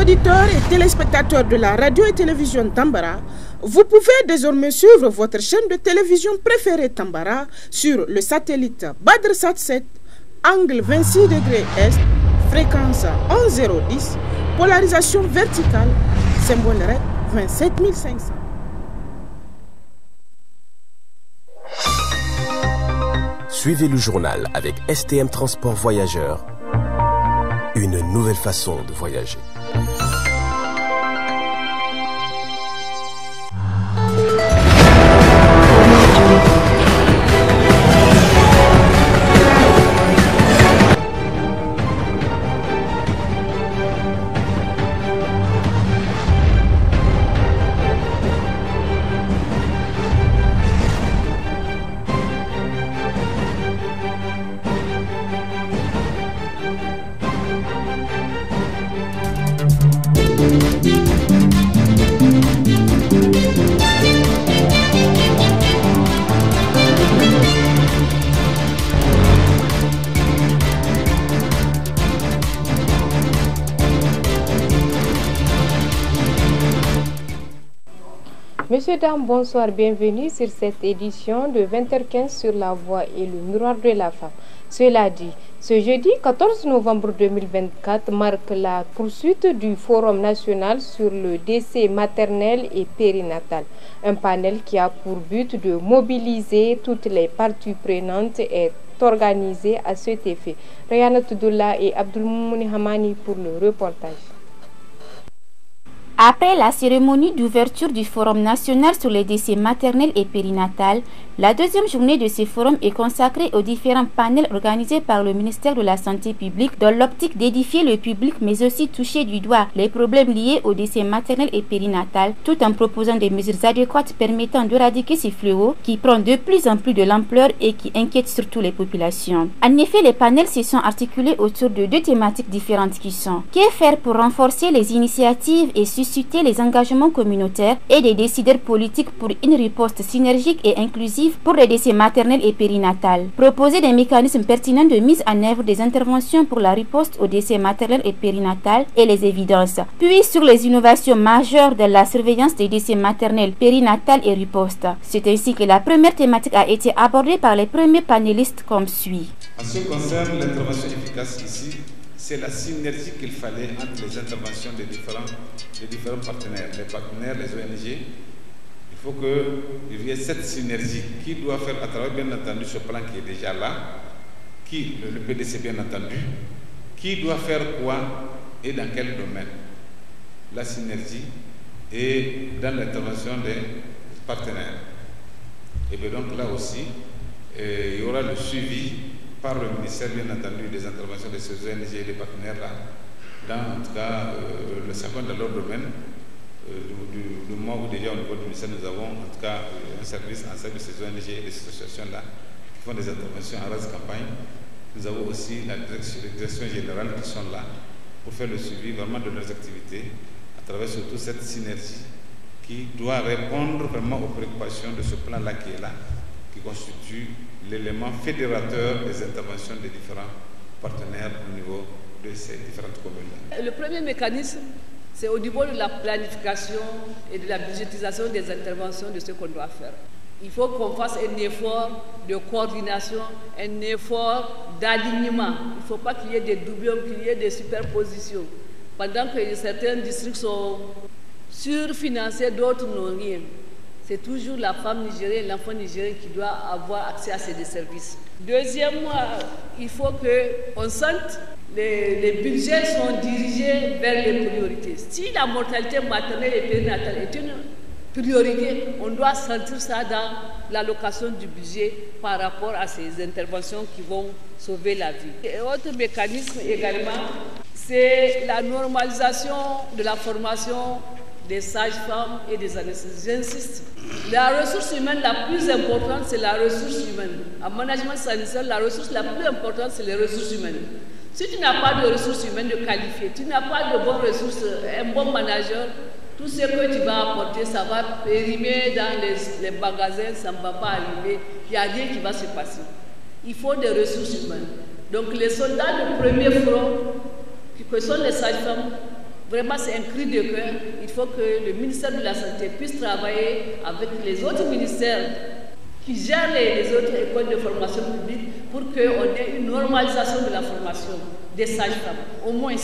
auditeurs et téléspectateurs de la radio et télévision Tambara, vous pouvez désormais suivre votre chaîne de télévision préférée Tambara sur le satellite BadrSat 7, angle 26 degrés Est, fréquence 11010, polarisation verticale, symbole REC 27500. Suivez le journal avec STM Transport Voyageurs, une nouvelle façon de voyager. Messieurs, dames, bonsoir, bienvenue sur cette édition de 20h15 sur la voie et le miroir de la femme. Cela dit, ce jeudi 14 novembre 2024 marque la poursuite du Forum national sur le décès maternel et périnatal. Un panel qui a pour but de mobiliser toutes les parties prenantes et organisé à cet effet. Rayana Toudoula et Abdulmouni Hamani pour le reportage. Après la cérémonie d'ouverture du Forum national sur les décès maternels et périnatales, la deuxième journée de ce forum est consacrée aux différents panels organisés par le ministère de la Santé publique dans l'optique d'édifier le public mais aussi toucher du doigt les problèmes liés aux décès maternels et périnatales tout en proposant des mesures adéquates permettant d'éradiquer ces fléaux qui prend de plus en plus de l'ampleur et qui inquiètent surtout les populations. En effet, les panels se sont articulés autour de deux thématiques différentes qui sont: que faire pour renforcer les initiatives et susciter les engagements communautaires et des décideurs politiques pour une riposte synergique et inclusive pour les décès maternels et périnatales. Proposer des mécanismes pertinents de mise en œuvre des interventions pour la riposte aux décès maternels et périnatales et les évidences. Puis sur les innovations majeures de la surveillance des décès maternels, périnatales et riposte. C'est ainsi que la première thématique a été abordée par les premiers panélistes comme suit. En ce qui concerne l'intervention efficace ici, c'est la synergie qu'il fallait entre les interventions des différents partenaires, les partenaires, les ONG. Il faut qu'il y ait cette synergie qui doit faire à travers, bien entendu, ce plan qui est déjà là, le PDC bien entendu, qui doit faire quoi et dans quel domaine. La synergie est dans l'intervention des partenaires. Et bien donc là aussi, il y aura le suivi par le ministère, bien entendu, des interventions de ces ONG et des partenaires-là, dans en tout cas le chacun dans leur domaine. Du moment où déjà au niveau du ministère, nous avons en tout cas un service en service de ces ONG et des associations-là qui font des interventions en race campagne. Nous avons aussi les directions générales qui sont là pour faire le suivi vraiment de leurs activités à travers surtout cette synergie qui doit répondre vraiment aux préoccupations de ce plan-là qui est là, qui constitue l'élément fédérateur des interventions des différents partenaires au niveau de ces différentes communes. Le premier mécanisme, c'est au niveau de la planification et de la budgétisation des interventions de ce qu'on doit faire. Il faut qu'on fasse un effort de coordination, un effort d'alignement. Il ne faut pas qu'il y ait des doublons, qu'il y ait des superpositions. Pendant que certains districts sont surfinancés, d'autres n'ont rien. C'est toujours la femme nigérienne, l'enfant nigérien qui doit avoir accès à ces services. Deuxièmement, il faut qu'on sente les budgets sont dirigés vers les priorités. Si la mortalité maternelle et périnatale est une priorité, on doit sentir ça dans l'allocation du budget par rapport à ces interventions qui vont sauver la vie. Et autre mécanisme également, c'est la normalisation de la formation des sages-femmes et des anesthésistes. J'insiste. La ressource humaine la plus importante, c'est la ressource humaine. En management sanitaire, la ressource la plus importante, c'est les ressources humaines. Si tu n'as pas de ressources humaines de qualifiées, tu n'as pas de bonnes ressources, un bon manager, tout ce que tu vas apporter, ça va périmer dans les magasins, ça ne va pas arriver, il n'y a rien qui va se passer. Il faut des ressources humaines. Donc les soldats de premier front, que sont les sages-femmes, Vraiment, c'est un cri de cœur. Il faut que le ministère de la Santé puisse travailler avec les autres ministères qui gèrent les autres écoles de formation publique pour qu'on ait une normalisation de la formation des sages-femmes, au moins.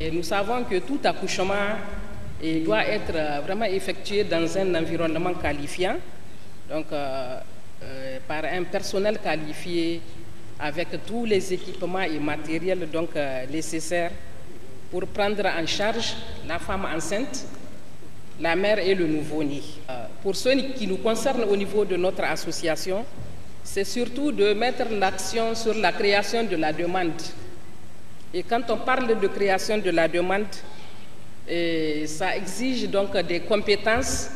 Et nous savons que tout accouchement doit être vraiment effectué dans un environnement qualifiant, donc par un personnel qualifié avec tous les équipements et matériels donc, nécessaires pour prendre en charge la femme enceinte, la mère et le nouveau-né. Pour ce qui nous concerne au niveau de notre association, c'est surtout de mettre l'action sur la création de la demande. Et quand on parle de création de la demande, ça exige donc des compétences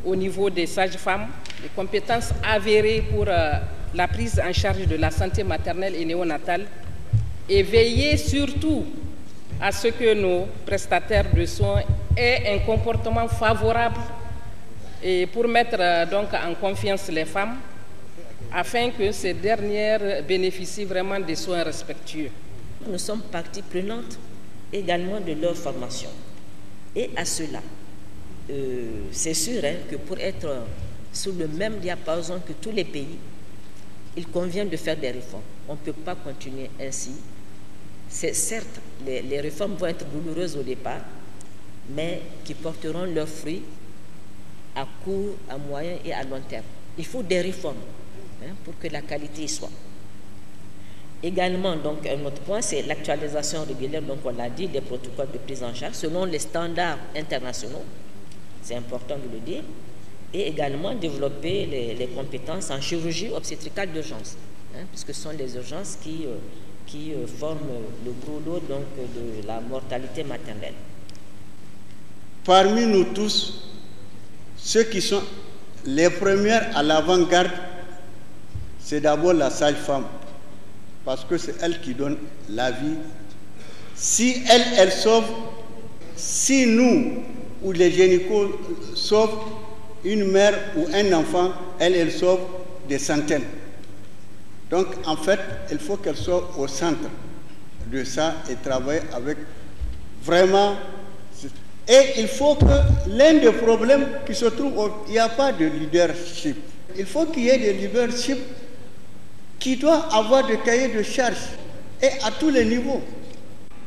au niveau des sages-femmes, des compétences avérées pour la prise en charge de la santé maternelle et néonatale, et veiller surtout à ce que nos prestataires de soins aient un comportement favorable et pour mettre donc en confiance les femmes afin que ces dernières bénéficient vraiment des soins respectueux. Nous sommes partie prenante également de leur formation. Et à cela, c'est sûr que pour être sur le même diapason que tous les pays, il convient de faire des réformes. On ne peut pas continuer ainsi. Certes, les réformes vont être douloureuses au départ, mais qui porteront leurs fruits à court, à moyen et à long terme. Il faut des réformes pour que la qualité y soit. Également, donc, un autre point, c'est l'actualisation régulière, donc on l'a dit, des protocoles de prise en charge selon les standards internationaux. C'est important de le dire. Et également développer les compétences en chirurgie obstétricale d'urgence, puisque ce sont les urgences qui forment le gros lot donc, de la mortalité maternelle. Parmi nous tous, ceux qui sont les premières à l'avant-garde, c'est d'abord la sage-femme, parce que c'est elle qui donne la vie. Si elle sauve, si nous ou les gynécos sauvent une mère ou un enfant, elle sauve des centaines. Donc, en fait, il faut qu'elle soit au centre de ça et travailler avec vraiment. Et il faut que l'un des problèmes qui se trouve, il n'y a pas de leadership. Il faut qu'il y ait des leadership qui doivent avoir des cahiers de charges et à tous les niveaux.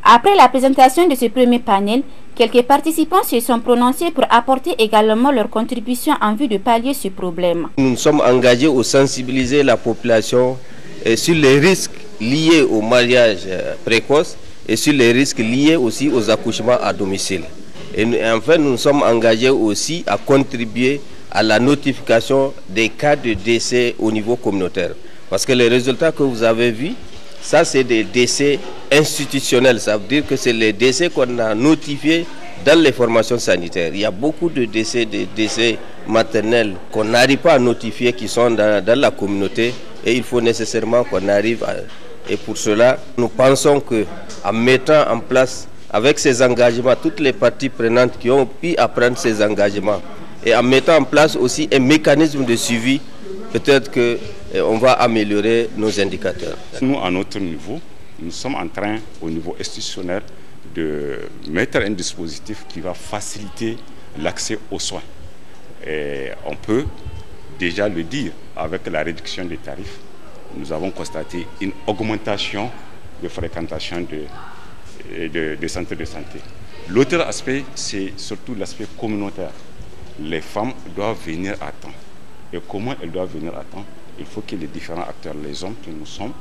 Après la présentation de ce premier panel, quelques participants se sont prononcés pour apporter également leur contribution en vue de pallier ce problème. Nous nous sommes engagés à sensibiliser la population sur les risques liés au mariage précoce et sur les risques liés aussi aux accouchements à domicile. Et enfin, nous nous sommes engagés aussi à contribuer à la notification des cas de décès au niveau communautaire. Parce que les résultats que vous avez vus, ça c'est des décès institutionnels. Ça veut dire que c'est les décès qu'on a notifiés dans les formations sanitaires. Il y a beaucoup de décès maternels qu'on n'arrive pas à notifier qui sont dans la communauté et il faut nécessairement qu'on arrive à... Et pour cela, nous pensons qu'en mettant en place avec ces engagements, toutes les parties prenantes qui ont pu apprendre ces engagements et en mettant en place aussi un mécanisme de suivi, peut-être qu'on va améliorer nos indicateurs. Nous, à notre niveau, nous sommes en train, au niveau institutionnel, de mettre un dispositif qui va faciliter l'accès aux soins. Et on peut déjà le dire, avec la réduction des tarifs, nous avons constaté une augmentation de fréquentation de centres de santé. L'autre aspect, c'est surtout l'aspect communautaire. Les femmes doivent venir à temps. Et comment elles doivent venir à temps? Il faut que les différents acteurs, les hommes que nous sommes,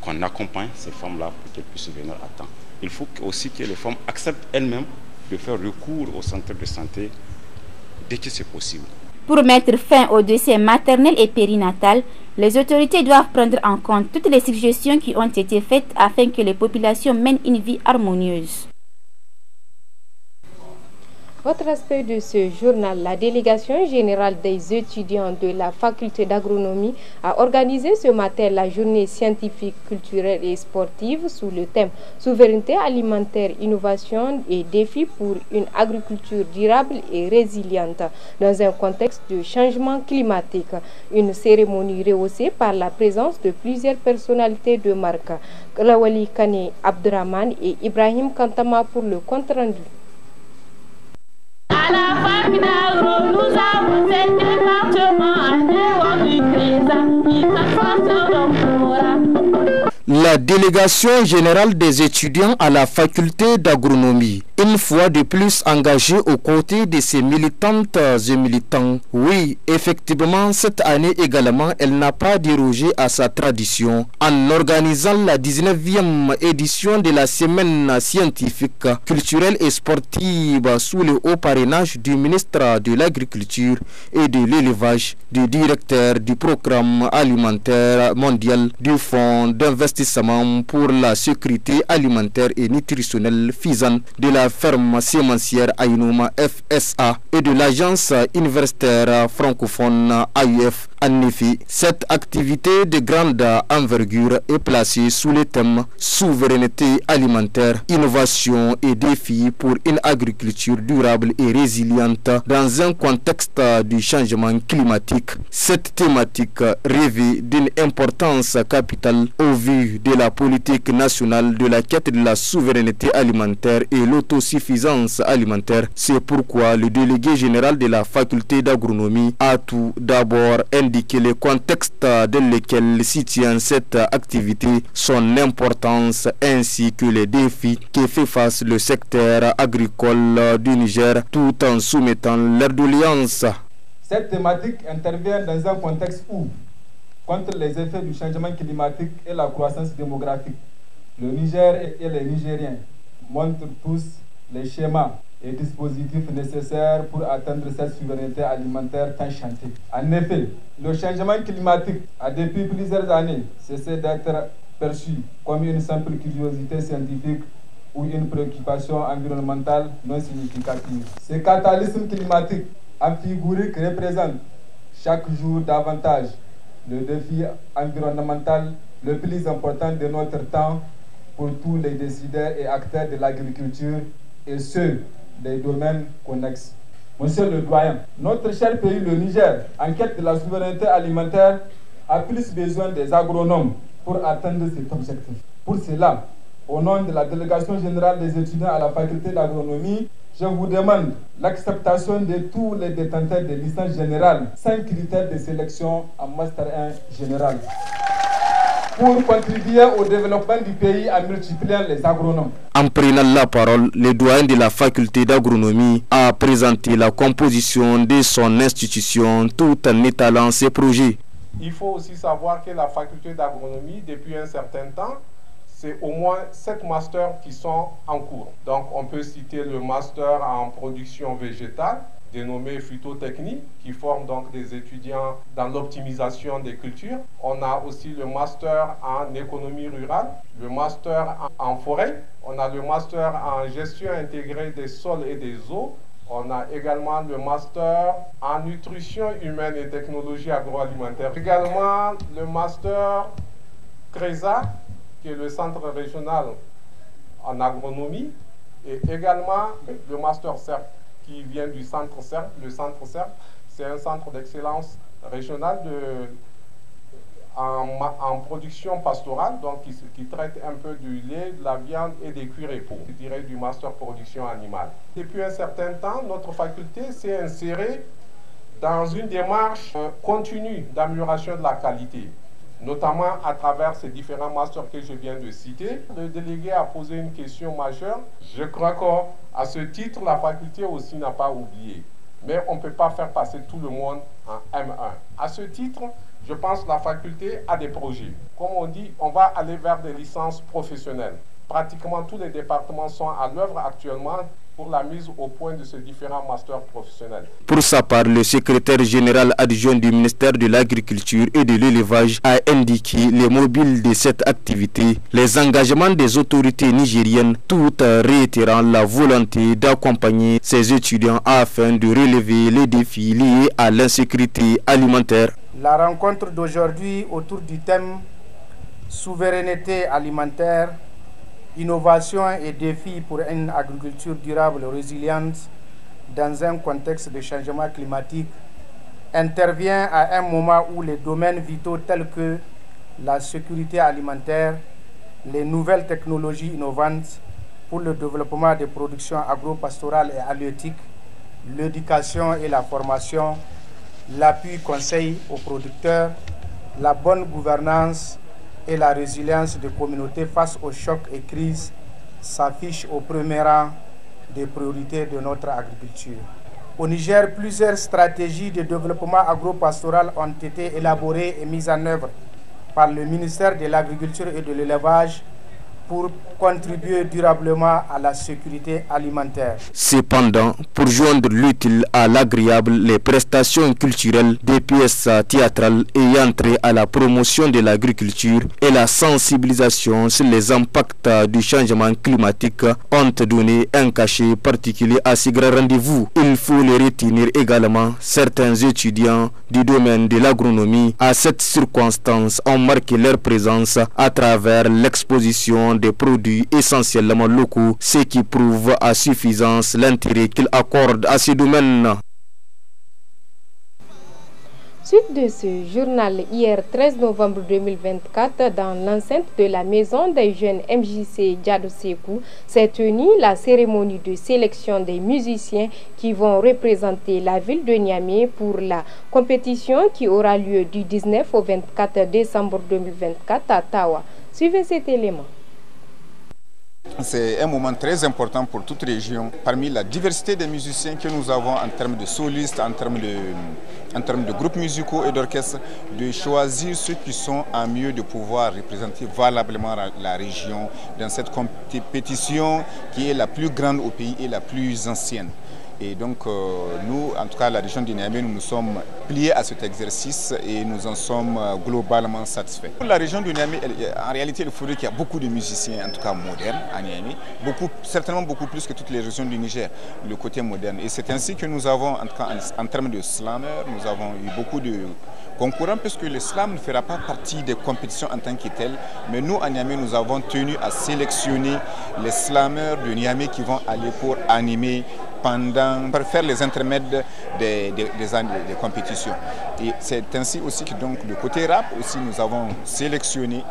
qu'on accompagne ces femmes-là pour qu'elles puissent venir à temps. Il faut aussi que les femmes acceptent elles-mêmes de faire recours au centre de santé dès que c'est possible. Pour mettre fin au décès maternel et périnatal, les autorités doivent prendre en compte toutes les suggestions qui ont été faites afin que les populations mènent une vie harmonieuse. Autre aspect de ce journal, la délégation générale des étudiants de la faculté d'agronomie a organisé ce matin la journée scientifique, culturelle et sportive sous le thème souveraineté alimentaire, innovation et défis pour une agriculture durable et résiliente dans un contexte de changement climatique. Une cérémonie rehaussée par la présence de plusieurs personnalités de marque, Lawali Kane Abdurrahman et Ibrahim Kantama pour le compte rendu. À la fac d'agro, nous avons fait département La délégation générale des étudiants à la faculté d'agronomie, une fois de plus engagée aux côtés de ses militantes et militants. Oui, effectivement, cette année également, elle n'a pas dérogé à sa tradition en organisant la 19e édition de la semaine scientifique, culturelle et sportive sous le haut parrainage du ministre de l'Agriculture et de l'Élevage, du directeur du programme alimentaire mondial du Fonds d'investissement pour la sécurité alimentaire et nutritionnelle FISAN, de la ferme sémencière Aïnouma FSA et de l'agence universitaire francophone AUF. En effet, cette activité de grande envergure est placée sous le thème souveraineté alimentaire, innovation et défis pour une agriculture durable et résiliente dans un contexte du changement climatique. Cette thématique revêt d'une importance capitale au vu de la politique nationale de la quête de la souveraineté alimentaire et l'autosuffisance alimentaire. C'est pourquoi le délégué général de la faculté d'agronomie a tout d'abord indiqué le contexte dans lequel s'y tient cette activité, son importance ainsi que les défis que fait face le secteur agricole du Niger, tout en soumettant leurs doléances. Cette thématique intervient dans un contexte où, contre les effets du changement climatique et la croissance démographique, le Niger et les Nigériens montrent tous les schémas et dispositifs nécessaires pour atteindre cette souveraineté alimentaire tant chantée. En effet, le changement climatique a depuis plusieurs années cessé d'être perçu comme une simple curiosité scientifique ou une préoccupation environnementale non significative. Ce catalysme climatique amphigourique représente chaque jour davantage le défi environnemental le plus important de notre temps pour tous les décideurs et acteurs de l'agriculture et ceux des domaines connexes. Monsieur le doyen, notre cher pays, le Niger, en quête de la souveraineté alimentaire, a plus besoin des agronomes pour atteindre cet objectif. Pour cela, au nom de la délégation générale des étudiants à la faculté d'agronomie, je vous demande l'acceptation de tous les détenteurs de licence générale sans critères de sélection en Master 1 général pour contribuer au développement du pays en multipliant les agronomes. En prenant la parole, le doyen de la faculté d'agronomie a présenté la composition de son institution tout en étalant ses projets. Il faut aussi savoir que la faculté d'agronomie, depuis un certain temps, c'est au moins 7 masters qui sont en cours. Donc on peut citer le master en production végétale, dénommé phytotechnie, qui forme donc des étudiants dans l'optimisation des cultures. On a aussi le master en économie rurale, le master en forêt, on a le master en gestion intégrée des sols et des eaux, on a également le master en nutrition humaine et technologie agroalimentaire. Également le master CRESA, qui est le centre régional en agronomie, et également le master CERP, qui vient du centre CERP. Le centre CERP, c'est un centre d'excellence régional en production pastorale, donc qui traite un peu du lait, de la viande et des cuirs et peaux, je dirais du master production animale. Depuis un certain temps, notre faculté s'est insérée dans une démarche continue d'amélioration de la qualité, notamment à travers ces différents masters que je viens de citer. Le délégué a posé une question majeure. Je crois qu'à ce titre, la faculté aussi n'a pas oublié. Mais on ne peut pas faire passer tout le monde en M1. À ce titre, je pense que la faculté a des projets. Comme on dit, on va aller vers des licences professionnelles. Pratiquement tous les départements sont à l'œuvre actuellement pour la mise au point de ces différents masters professionnels. Pour sa part, le secrétaire général adjoint du ministère de l'Agriculture et de l'Élevage a indiqué les mobiles de cette activité, les engagements des autorités nigériennes, tout en réitérant la volonté d'accompagner ces étudiants afin de relever les défis liés à l'insécurité alimentaire. La rencontre d'aujourd'hui autour du thème souveraineté alimentaire, innovation et défis pour une agriculture durable et résiliente dans un contexte de changement climatique intervient à un moment où les domaines vitaux tels que la sécurité alimentaire, les nouvelles technologies innovantes pour le développement des productions agro-pastorales et halieutiques, l'éducation et la formation, l'appui conseil aux producteurs, la bonne gouvernance et la résilience des communautés face aux chocs et crises s'affichent au premier rang des priorités de notre agriculture. Au Niger, plusieurs stratégies de développement agro-pastoral ont été élaborées et mises en œuvre par le ministère de l'Agriculture et de l'Élevage pour contribuer durablement à la sécurité alimentaire. Cependant, pour joindre l'utile à l'agréable, les prestations culturelles des pièces théâtrales ayant trait à la promotion de l'agriculture et la sensibilisation sur les impacts du changement climatique ont donné un cachet particulier à ces grands rendez-vous. Il faut les retenir également. Certains étudiants du domaine de l'agronomie à cette circonstance ont marqué leur présence à travers l'exposition des produits essentiellement locaux, ce qui prouve à suffisance l'intérêt qu'ils accordent à ce domaine. Suite de ce journal, hier 13 novembre 2024, dans l'enceinte de la maison des jeunes MJC Diado Sekou, s'est tenue la cérémonie de sélection des musiciens qui vont représenter la ville de Niamey pour la compétition qui aura lieu du 19 au 24 décembre 2024 à Tawa. Suivez cet élément. C'est un moment très important pour toute région. Parmi la diversité des musiciens que nous avons en termes de solistes, en termes de groupes musicaux et d'orchestres, de choisir ceux qui sont en mieux de pouvoir représenter valablement la région dans cette compétition qui est la plus grande au pays et la plus ancienne. Et donc nous, en tout cas la région de Niamey, nous nous sommes pliés à cet exercice et nous en sommes globalement satisfaits. Pour la région de Niamey, en réalité, il faudrait qu'il y ait beaucoup de musiciens, en tout cas modernes, à Niamey, certainement beaucoup plus que toutes les régions du Niger, le côté moderne. Et c'est ainsi que nous avons, en tout cas en termes de slameurs, nous avons eu beaucoup de concurrents, puisque le slam ne fera pas partie des compétitions en tant que telles. Mais nous, à Niamey, nous avons tenu à sélectionner les slameurs de Niamey qui vont aller pour animer pour faire les intermèdes des compétitions. Et c'est ainsi aussi que donc, le côté rap aussi, nous avons sélectionné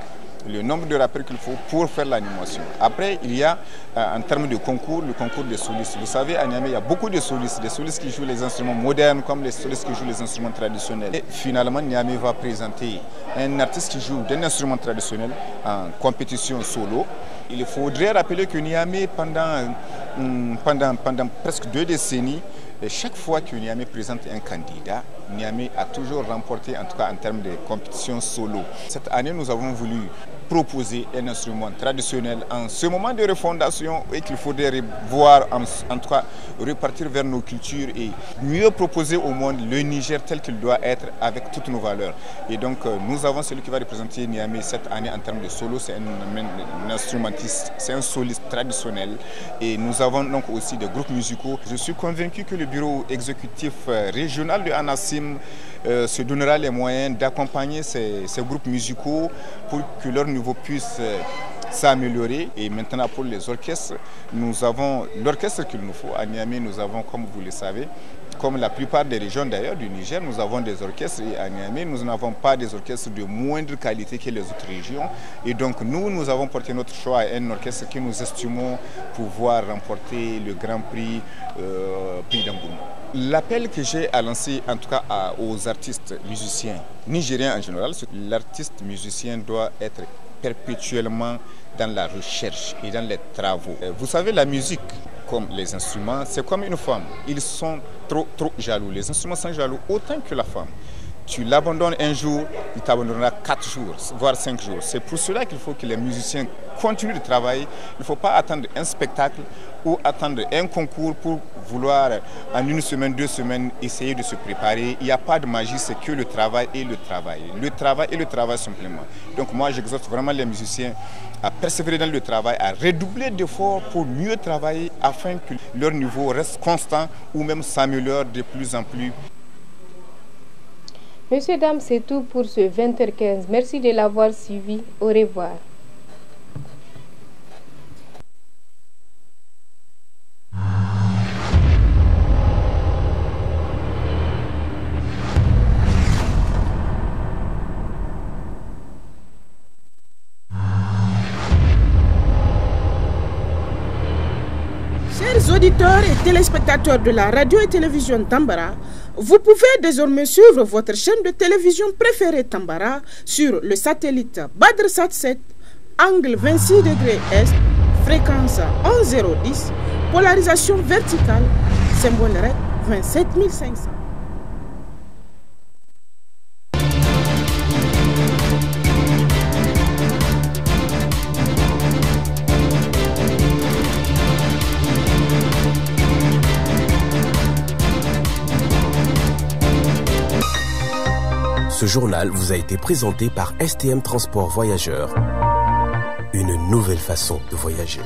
le nombre de rappeurs qu'il faut pour faire l'animation. Après, il y a en termes de concours, le concours des solistes. Vous savez, à Niamey, il y a beaucoup de solistes, des solistes qui jouent les instruments modernes comme les solistes qui jouent les instruments traditionnels. Et finalement, Niamey va présenter un artiste qui joue d'un instrument traditionnel en compétition solo. Il faudrait rappeler que Niamey, pendant presque 2 décennies, chaque fois que Niamey présente un candidat, Niamey a toujours remporté, en tout cas en termes de compétition solo. Cette année, nous avons voulu proposer un instrument traditionnel en ce moment de refondation et qu'il faudrait voir, en tout cas repartir vers nos cultures et mieux proposer au monde le Niger tel qu'il doit être avec toutes nos valeurs. Et donc nous avons celui qui va représenter Niamey cette année en termes de solo, c'est un instrumentiste, c'est un soliste traditionnel et nous avons donc aussi des groupes musicaux. Je suis convaincu que le bureau exécutif régional de ANACIM se donnera les moyens d'accompagner ces groupes musicaux pour que leur niveau puisse s'améliorer. Et maintenant pour les orchestres, nous avons l'orchestre qu'il nous faut. À Niamey, nous avons, comme vous le savez, comme la plupart des régions d'ailleurs du Niger, nous avons des orchestres et à Niamey, nous n'avons pas des orchestres de moindre qualité que les autres régions. Et donc nous avons porté notre choix à un orchestre que nous estimons pouvoir remporter le Grand Prix d'Angoulême. L'appel que j'ai à lancer, en tout cas aux artistes musiciens nigériens en général, c'est que l'artiste musicien doit être perpétuellement dans la recherche et dans les travaux. Vous savez, la musique, comme les instruments, c'est comme une femme. Ils sont trop jaloux. Les instruments sont jaloux autant que la femme. Tu l'abandonnes un jour, il t'abandonnera 4 jours, voire 5 jours. C'est pour cela qu'il faut que les musiciens continuent de travailler. Il ne faut pas attendre un spectacle ou attendre un concours pour vouloir en 1 semaine, 2 semaines essayer de se préparer. Il n'y a pas de magie, c'est que le travail et le travail. Le travail et le travail simplement. Donc moi j'exhorte vraiment les musiciens à persévérer dans le travail, à redoubler d'efforts pour mieux travailler afin que leur niveau reste constant ou même s'améliore de plus en plus. Messieurs, dames, c'est tout pour ce 20h15. Merci de l'avoir suivi. Au revoir. Chers auditeurs et téléspectateurs de la radio et télévision Tambara, vous pouvez désormais suivre votre chaîne de télévision préférée Tambara sur le satellite BadrSat 7, angle 26 degrés Est, fréquence 11010, polarisation verticale, symbole REC 27500. Ce journal vous a été présenté par STM Transport Voyageurs. Une nouvelle façon de voyager.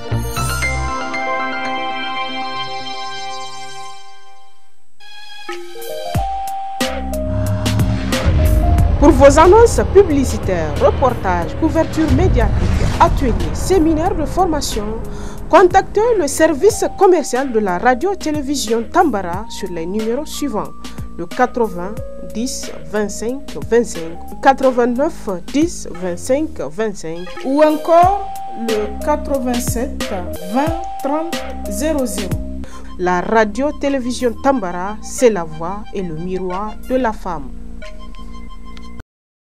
Pour vos annonces publicitaires, reportages, couvertures médiatiques, ateliers, séminaires de formation, contactez le service commercial de la radio-télévision Tambara sur les numéros suivants: le 80 10 25 25, 89 10 25 25 ou encore le 87 20 30 00. La radio-télévision Tambara, c'est la voix et le miroir de la femme.